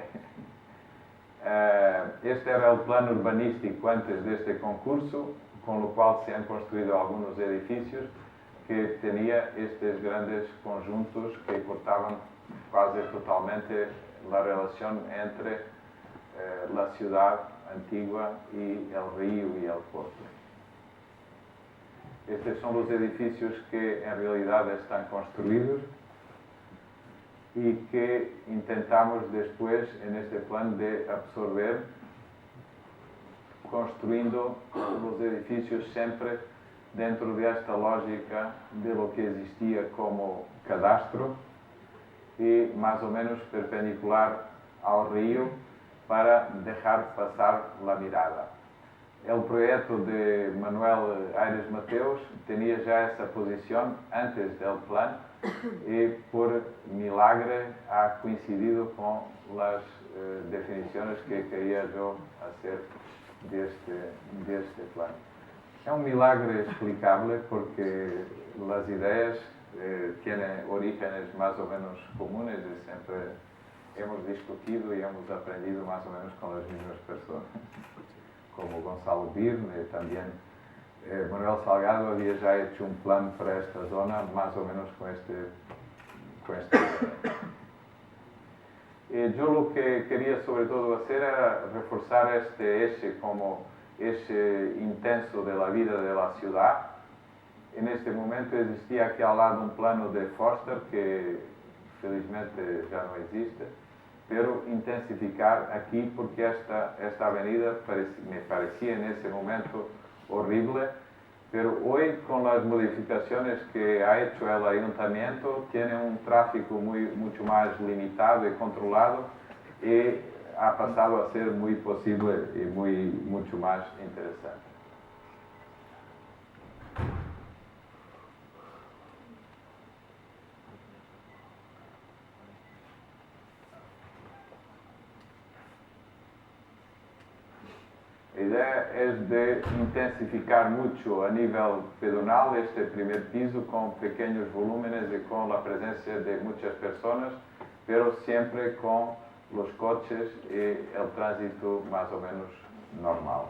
Este era el plano urbanístico antes de este concurso, con lo cual se han construido algunos edificios que tenía estos grandes conjuntos que cortaban quase totalmente la relación entre la ciudad antigua y el río y el puerto. Estos son los edificios que en realidad están construidos y que intentamos después en este plan de absorber, construyendo los edificios siempre dentro de esta lógica de lo que existía como cadastro y más o menos perpendicular al río para dejar pasar la mirada. El proyecto de Manuel Aires Mateus tenía ya esa posición antes del plan y por milagre ha coincidido con las definiciones que quería yo hacer de este plan. É um milagre explicable porque as ideias têm orígenes mais ou menos comunes e sempre hemos discutido e hemos aprendido mais ou menos com as mesmas pessoas, como Gonçalo Birne e também Manuel Salgado havia já hecho um plano para esta zona, mais ou menos com esta yo lo que quería sobre todo hacer era reforzar este eje como eje intenso de la vida de la ciudad. En este momento existía aquí al lado un plano de Foster que felizmente ya no existe, pero intensificar aquí porque esta avenida me parecía en ese momento horrible, pero hoy con las modificaciones que ha hecho el ayuntamiento tiene un tráfico mucho más limitado y controlado y ha pasado a ser muy posible y mucho más interesante. La idea es de intensificar mucho a nivel pedonal este primer piso con pequeños volúmenes y con la presencia de muchas personas, pero siempre con los coches y el tránsito más o menos normal.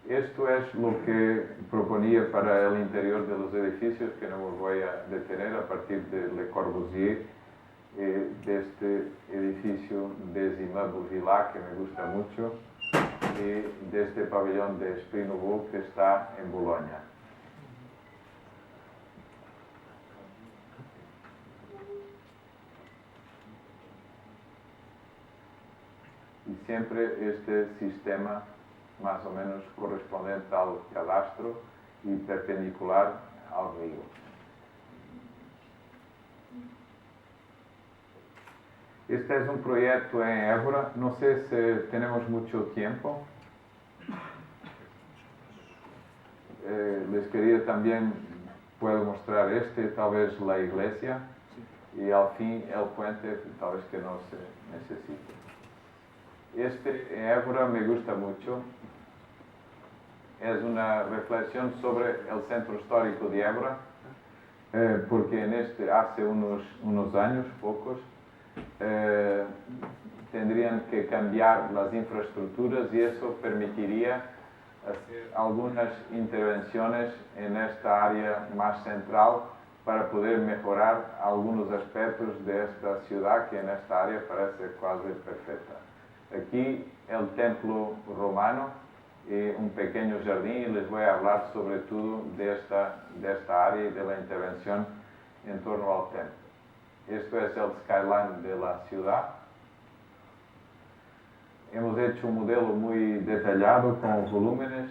Esto es lo que proponía para el interior de los edificios, que no me voy a detener a partir de Le Corbusier, de este edificio des Immeubles Villa, que me gusta mucho, y de este pabellón de Esprit Nouveau que está en Bolonia. Y siempre este sistema más o menos correspondiente al cadastro y perpendicular al río. Este es un proyecto en Évora, no sé si tenemos mucho tiempo. Les quería también, puedo mostrar tal vez la iglesia, y al fin el puente, tal vez que no se necesite. Este en Évora me gusta mucho. Es una reflexión sobre el centro histórico de Évora, porque hace unos años, pocos, tendrían que cambiar las infraestructuras y eso permitiría hacer algunas intervenciones en esta área más central para poder mejorar algunos aspectos de esta ciudad que en esta área parece casi perfecta. Aquí el templo romano y un pequeño jardín y les voy a hablar sobre todo de esta área y de la intervención en torno al templo. Esto es el skyline de la ciudad. Hemos hecho un modelo muy detallado con volúmenes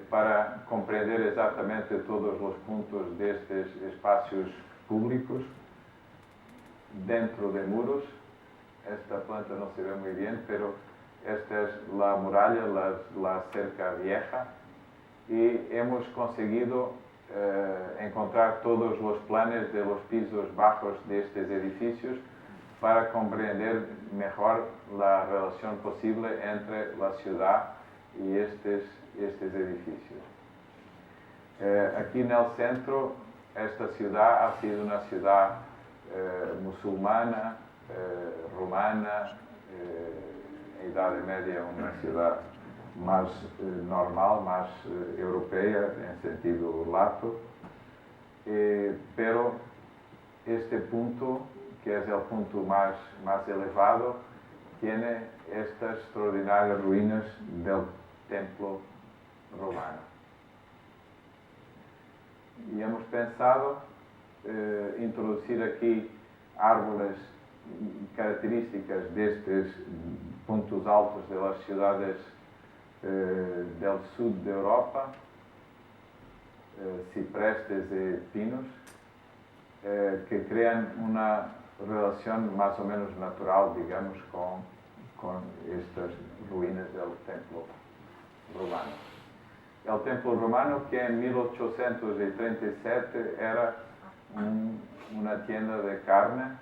para comprender exactamente todos los puntos de estos espacios públicos dentro de muros. Esta planta no se ve muy bien, pero esta es la muralla, la cerca vieja, y hemos conseguido encontrar todos los planes de los pisos bajos de estos edificios para comprender mejor la relación posible entre la ciudad y estos edificios. Aquí en el centro, esta ciudad ha sido una ciudad musulmana, romana, Edad Media, una ciudad más normal, más europea en sentido lato, pero este punto, que es el punto más elevado, tiene estas extraordinarias ruinas del templo romano. Y hemos pensado introducir aquí árboles características de estos puntos altos de las ciudades del sur de Europa, ciprestes y pinos, que crean una relación más o menos natural, digamos, con estas ruinas del templo romano. El templo romano, que en 1837 era una tienda de carne,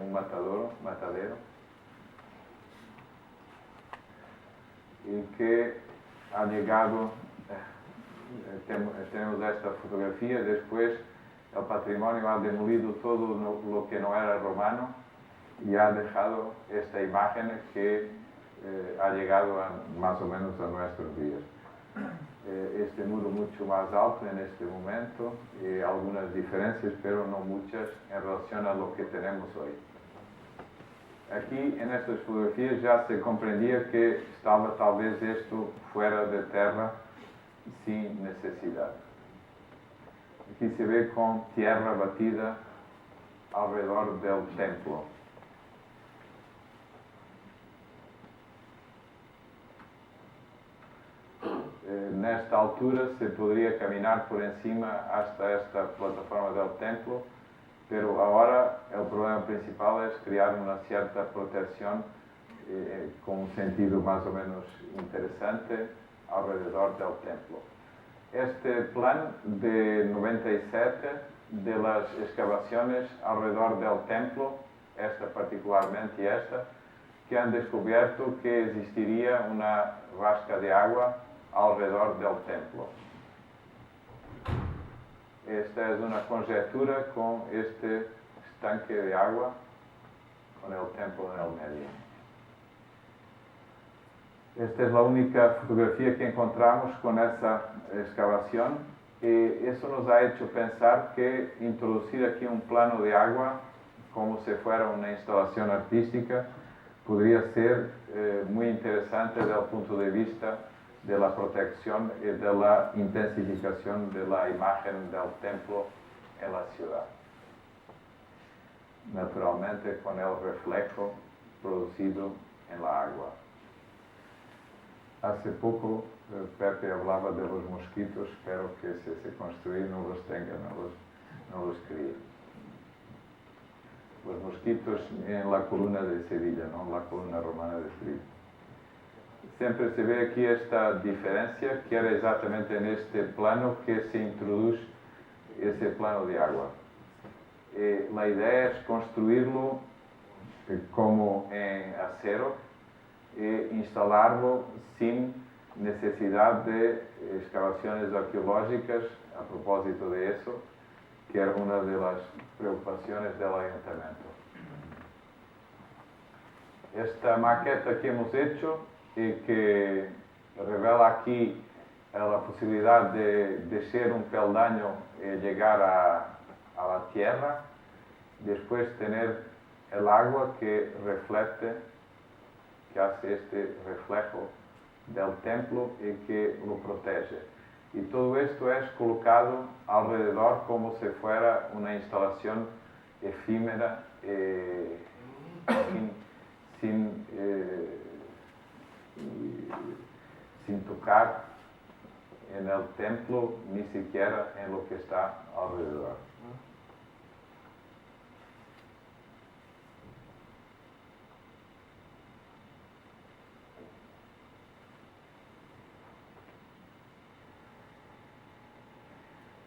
un matadero, y que ha llegado, tenemos esta fotografía, después el patrimonio ha demolido todo lo que no era romano y ha dejado esta imagen que ha llegado más o menos a nuestros días. Este muro mucho más alto en este momento, algunas diferencias, pero no muchas en relación a lo que tenemos hoy. Aquí en estas fotografías ya se comprendía que estaba tal vez esto fuera de tierra sin necesidad. Aquí se ve con tierra batida alrededor del templo. Nesta altura se podría caminar por encima hasta esta plataforma del templo, pero ahora el problema principal es crear una cierta protección con un sentido más o menos interesante alrededor del templo. Este plan de 97 de las excavaciones alrededor del templo, esta particularmente y esta, que han descubierto que existiría una vasca de agua alrededor del templo. Esta es una conjetura con este estanque de agua, con el templo en el medio. Esta es la única fotografía que encontramos con esa excavación y eso nos ha hecho pensar que introducir aquí un plano de agua como si fuera una instalación artística podría ser muy interesante desde el punto de vista de la protección y de la intensificación de la imagen del templo en la ciudad. Naturalmente con el reflejo producido en la agua. Hace poco Pepe hablaba de los mosquitos, espero que si se construye no los tenga, no los críe. Los mosquitos en la columna de Sevilla, no en la columna romana de Sevilla. Siempre se ve aquí esta diferencia, que era exactamente en este plano que se introduce ese plano de agua. La idea es construirlo como en acero e instalarlo sin necesidad de excavaciones arqueológicas a propósito de eso, que era una de las preocupaciones del ayuntamiento. Esta maqueta que hemos hecho y que revela aquí la posibilidad de ser un peldaño y llegar a la tierra, después tener el agua que refleje, que hace este reflejo del templo y que lo protege. Y todo esto es colocado alrededor como si fuera una instalación efímera sin tocar en el templo ni siquiera en lo que está alrededor.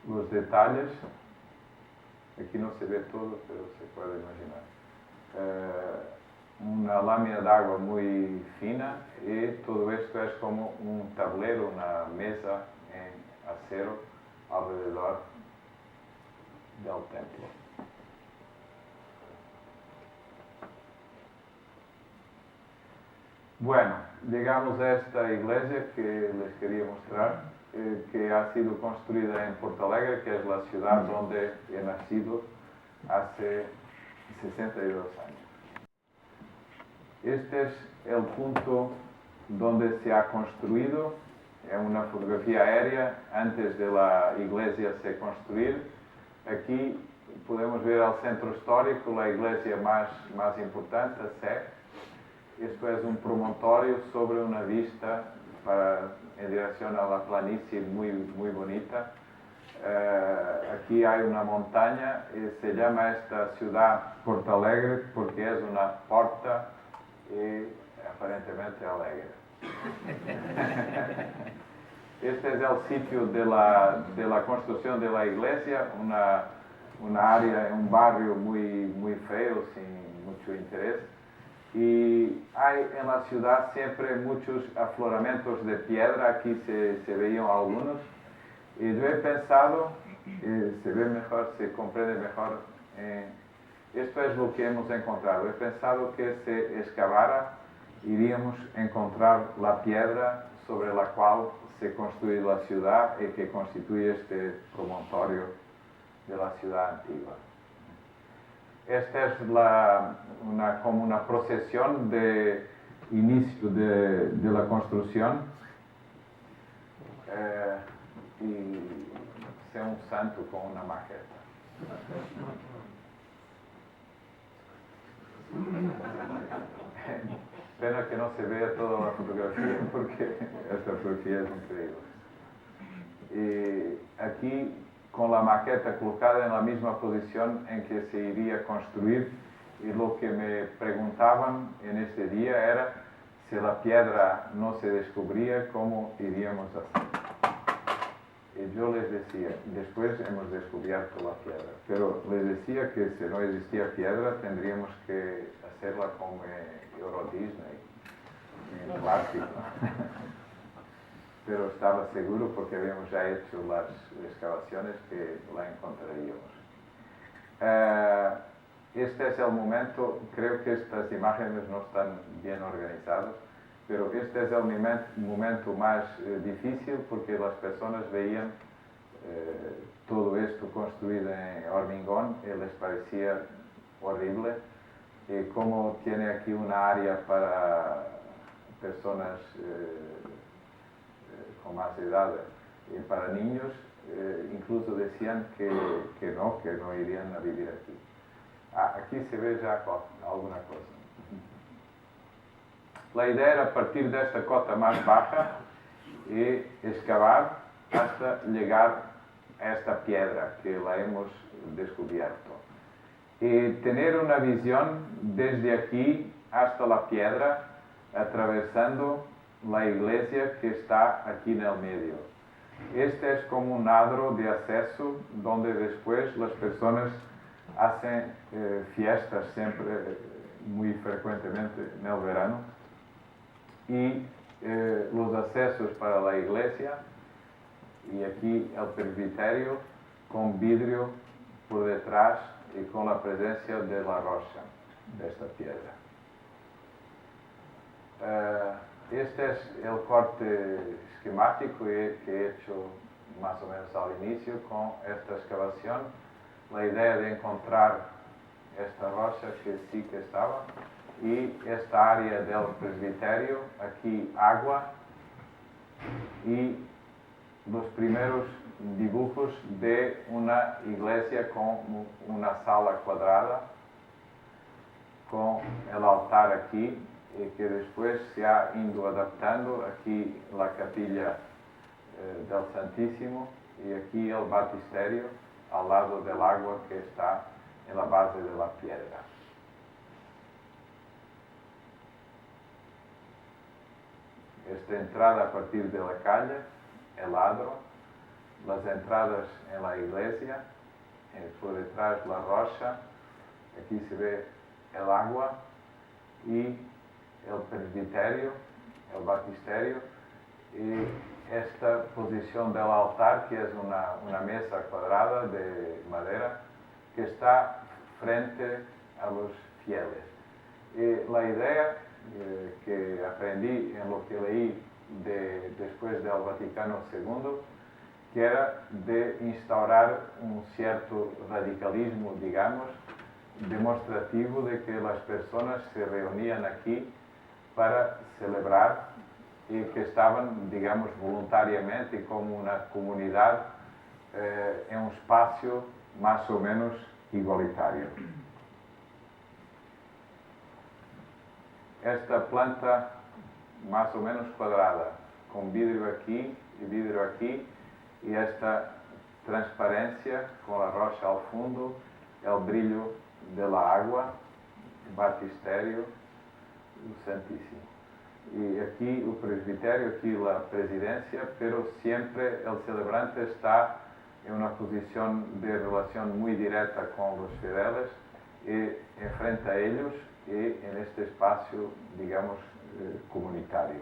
Los detalles, aquí no se ve todo, pero se puede imaginar. Una lámina de agua muy fina y todo esto es como un tablero, una mesa en acero alrededor del templo. Bueno, llegamos a esta iglesia que les quería mostrar, que ha sido construida en Porto Alegre, que es la ciudad donde he nacido hace 62 años. Este es el punto donde se ha construido, es una fotografía aérea antes de la iglesia se construir. Aquí podemos ver el centro histórico, la iglesia más importante, SEC. Esto es un promontorio sobre una vista en dirección a la planicie muy bonita. Aquí hay una montaña y se llama esta ciudad Porto Alegre porque es una porta y aparentemente alegre. Este es el sitio de la construcción de la iglesia, una área, un barrio muy feo, sin mucho interés. Y hay en la ciudad siempre muchos afloramientos de piedra, aquí se veían algunos, y yo he pensado, se ve mejor, se comprende mejor, esto es lo que hemos encontrado. He pensado que se excavara, iríamos a encontrar la piedra sobre la cual se construye la ciudad y que constituye este promontorio de la ciudad antigua. Esta es como una procesión de inicio de la construcción, y sea un santo con una maqueta. Pena que no se vea toda la fotografía porque esta fotografía es increíble. Y aquí, con la maqueta colocada en la misma posición en que se iría a construir, y lo que me preguntaban en este día era si la piedra no se descubría, ¿cómo iríamos a hacer? Y yo les decía, después hemos descubierto la piedra, pero les decía que si no existía piedra tendríamos que hacerla como Euro Disney, en plástico. Pero estaba seguro porque habíamos ya hecho las excavaciones que la encontraríamos. Este es el momento, creo que estas imágenes no están bien organizadas, pero este es el momento más difícil porque las personas veían todo esto construido en hormigón y les parecía horrible. Y como tiene aquí una área para personas con más edad y para niños, incluso decían que no irían a vivir aquí. Aquí se ve ya alguna cosa. La idea era partir de esta cota más baja y excavar hasta llegar a esta piedra que la hemos descubierto. Y tener una visión desde aquí hasta la piedra, atravesando la iglesia que está aquí en el medio. Este es como un adro de acceso donde después las personas hacen fiestas siempre, muy frecuentemente en el verano. Y los accesos para la iglesia, y aquí el presbiterio con vidrio por detrás y con la presencia de la rocha, de esta piedra. Este es el corte esquemático que he hecho más o menos al inicio con esta excavación. La idea de encontrar esta rocha que sí que estaba, y esta área del presbiterio, aquí agua, y los primeros dibujos de una iglesia con una sala cuadrada, con el altar aquí, y que después se ha ido adaptando. Aquí la capilla del Santísimo, y aquí el baptisterio al lado del agua que está en la base de la piedra. Esta entrada a partir de la calle, el adro, las entradas en la iglesia, por detrás la rocha, aquí se ve el agua, y el presbiterio, el baptisterio, y esta posición del altar, que es una mesa cuadrada de madera, que está frente a los fieles. Y la idea que aprendí en lo que leí después del Vaticano II, que era de instaurar un cierto radicalismo, digamos, demostrativo de que las personas se reunían aquí para celebrar y que estaban, digamos, voluntariamente como una comunidad en un espacio más o menos igualitario. Esta planta más o menos cuadrada, con vidrio aquí y vidrio aquí, y esta transparencia con la rocha al fondo, el brillo de la agua, el baptisterio, el Santísimo. Y aquí el presbiterio, aquí la presidencia, pero siempre el celebrante está en una posición de relación muy directa con los fieles, y enfrente a ellos, y en este espacio, digamos, comunitario.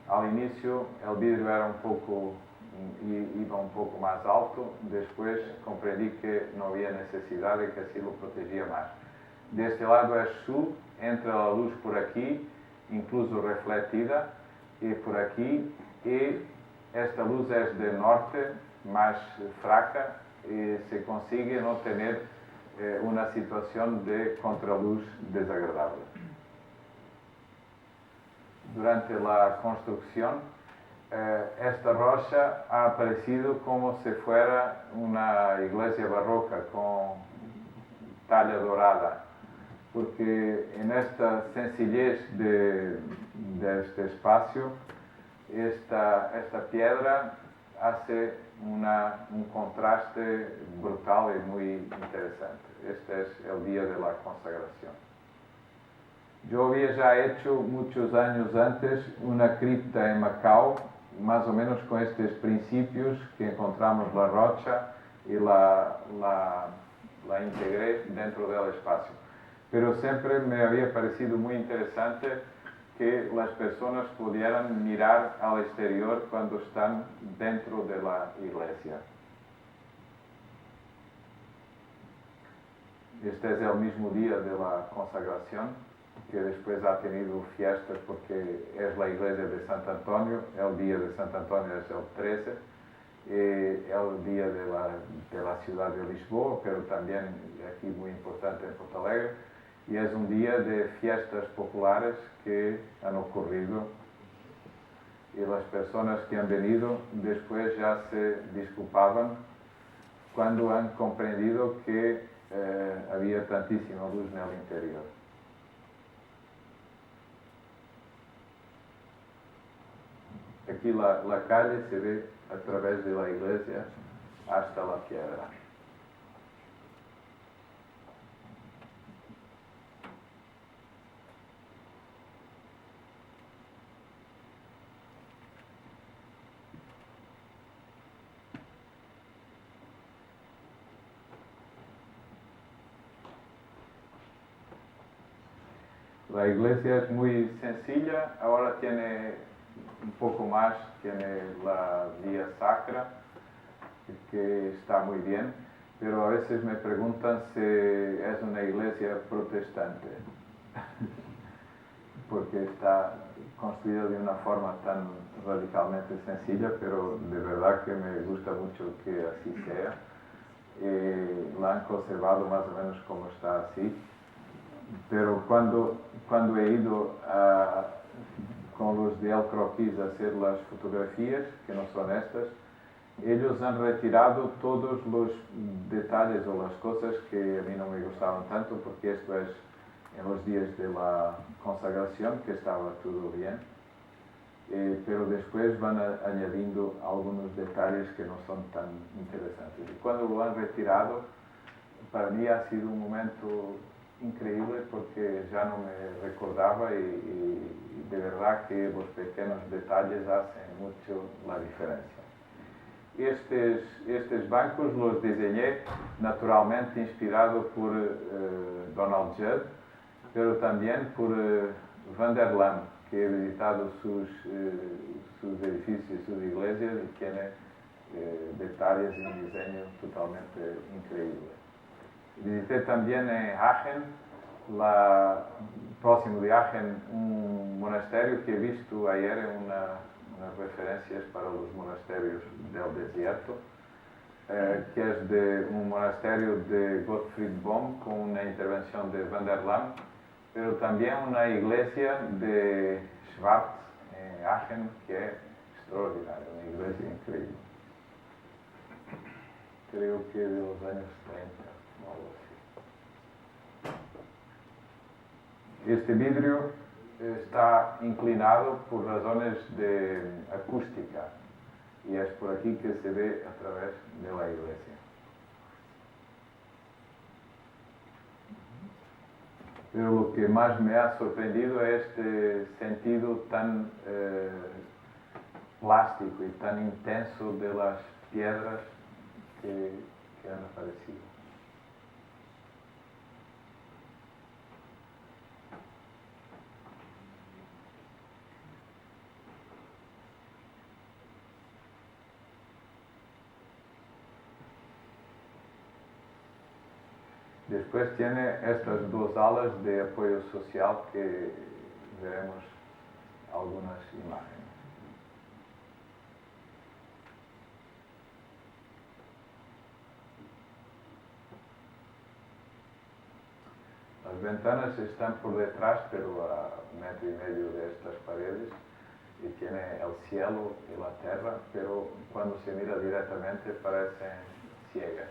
Al inicio el vidrio era iba un poco más alto, después comprendí que no había necesidad de que así lo protegía más. De este lado es sur, entra la luz por aquí, incluso refletida, y por aquí, y esta luz es de norte, más fraca, y se consigue no tener una situación de contraluz desagradable. Durante la construcción, esta rocha ha aparecido como si fuera una iglesia barroca con talla dorada, porque en esta sencillez de este espacio, esta piedra hace un contraste brutal y muy interesante. Este es el día de la consagración. Yo había ya hecho muchos años antes una cripta en Macao, más o menos con estos principios que encontramos la rocha y la integré dentro del espacio. Pero siempre me había parecido muy interesante que las personas pudieran mirar al exterior cuando están dentro de la iglesia. Este es el mismo día de la consagración, que después ha tenido fiestas porque es la iglesia de Santo Antonio, el día de Santo Antonio es el 13, el día de la ciudad de Lisboa, pero también aquí muy importante en Porto Alegre, y es un día de fiestas populares que han ocurrido, y las personas que han venido después ya se disculpaban cuando han comprendido que había tantísima luz en el interior. Aquí la calle se ve a través de la iglesia hasta la piedra. La iglesia es muy sencilla, ahora tiene un poco más, tiene la vía sacra, que está muy bien, pero a veces me preguntan si es una iglesia protestante, porque está construida de una forma tan radicalmente sencilla, pero de verdad que me gusta mucho que así sea. La han conservado más o menos como está así, pero cuando he ido con los de El Croquis a hacer las fotografías, que no son estas, ellos han retirado todos los detalles o las cosas que a mí no me gustaban tanto, porque esto es en los días de la consagración, que estaba todo bien, pero después van añadiendo algunos detalles que no son tan interesantes. Y cuando lo han retirado, para mí ha sido un momento increíble porque ya no me recordaba y de verdad que los pequeños detalles hacen mucho la diferencia. Estes bancos los diseñé naturalmente inspirado por Donald Judd, pero también por Van der Laan, que he visitado sus edificios, sus iglesias y tiene detalles y un diseño totalmente increíble. Visité también en Aachen, próximo de Aachen, un monasterio que he visto ayer en unas referencias para los monasterios del desierto, que es de un monasterio de Gottfried Bohm con una intervención de Van der Laan, pero también una iglesia de Schwarz en Aachen que es extraordinaria, una iglesia increíble. Creo que de los años 30. Este vidrio está inclinado por razones de acústica y es por aquí que se ve a través de la iglesia. Pero lo que más me ha sorprendido es este sentido tan plástico y tan intenso de las piedras que han aparecido. Después tiene estas dos alas de apoyo social que veremos algunas imágenes. Las ventanas están por detrás, pero a 1,5 metros de estas paredes, y tiene el cielo y la tierra, pero cuando se mira directamente parecen ciegas.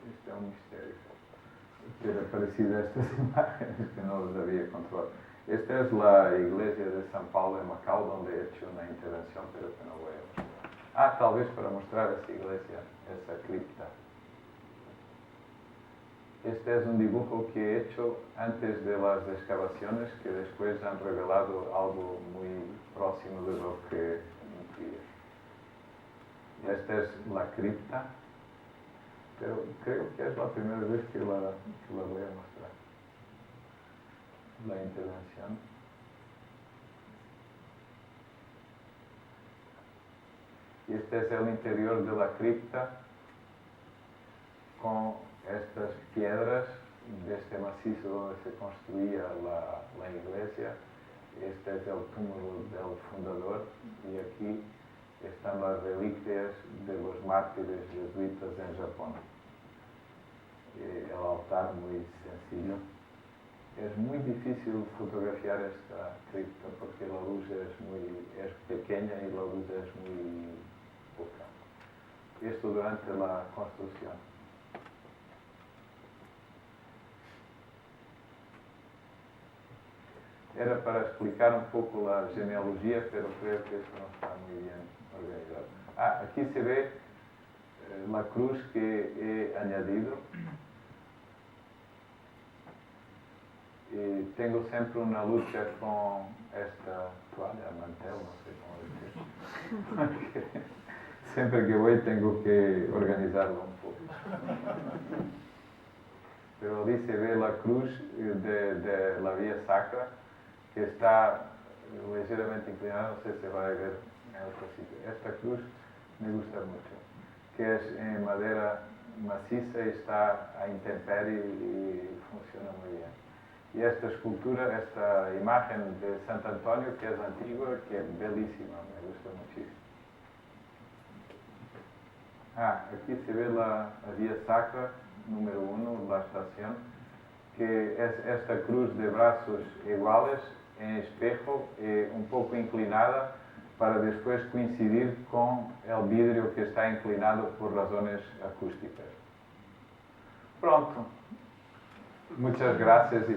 Este es un misterio. Pero parecido a estas imágenes que no las había controlado. Esta es la iglesia de San Pablo en Macao, donde he hecho una intervención, pero que no voy a mostrar. Tal vez para mostrar esa iglesia, esa cripta. Este es un dibujo que he hecho antes de las excavaciones, que después han revelado algo muy próximo de lo que intuía. Esta es la cripta, pero creo que es la primera vez que la voy a mostrar. La intervención. Y este es el interior de la cripta con estas piedras de este macizo donde se construía la iglesia. Este es el túmulo del fundador y aquí están las reliquias de los mártires jesuitas en Japón. El altar muy sencillo. Es muy difícil fotografiar esta cripta porque la luz es pequeña y la luz es muy poca. Esto durante la construcción. Era para explicar un poco la genealogía, pero creo que esto no está muy bien organizado. Aquí se ve la cruz que he añadido. Y tengo siempre una lucha con esta toalla, mantel, no sé cómo decir. Siempre que voy tengo que organizarlo un poco. Pero ahí se ve la cruz de la vía sacra, que está ligeramente inclinada, no sé si se va a ver en otro sitio. Esta cruz me gusta mucho, que es en madera maciza y está a intemperie y funciona muy bien. Y esta escultura, esta imagen de Santo Antonio, que es antigua, que es bellísima, me gusta muchísimo. Aquí se ve la vía sacra, número 1, la estación, que es esta cruz de brazos iguales, en espejo, un poco inclinada, para después coincidir con el vidrio que está inclinado por razones acústicas. Pronto. Muchas gracias y